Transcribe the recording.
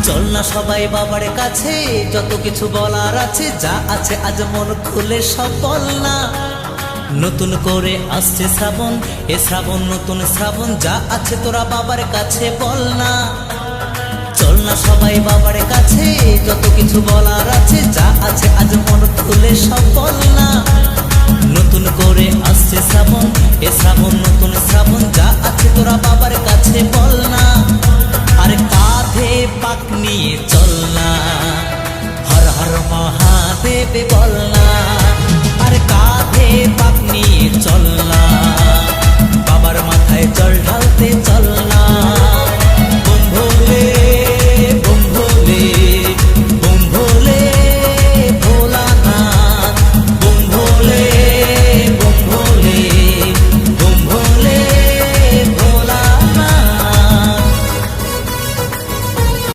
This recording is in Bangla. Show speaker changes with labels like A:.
A: চল না সবাই বাবার কাছে, যত কিছু বলার আছে, যা আছে আজ মন খুলে সব বল না। নতুন করে আসছে শ্রাবণ, এ শ্রাবণ নতুন শ্রাবণ, যা আছে তোরা বাবার কাছে বল না। চল না সবাই বাবার কাছে, যত কিছু বলার আছে, যা আছে আজ মন খুলে সব বল না। নতুন করে আসছে শ্রাবণ, এ শ্রাবণ নতুন শ্রাবণ, যা আছে তোরা বাবার কাছে বল না। আরে কাঁধে পাক নিয়ে চল না, হর হর মহাদেব বল না। আরে কাঁধে পাক নিয়ে চল না, বাবার মাথায় জল ঢাল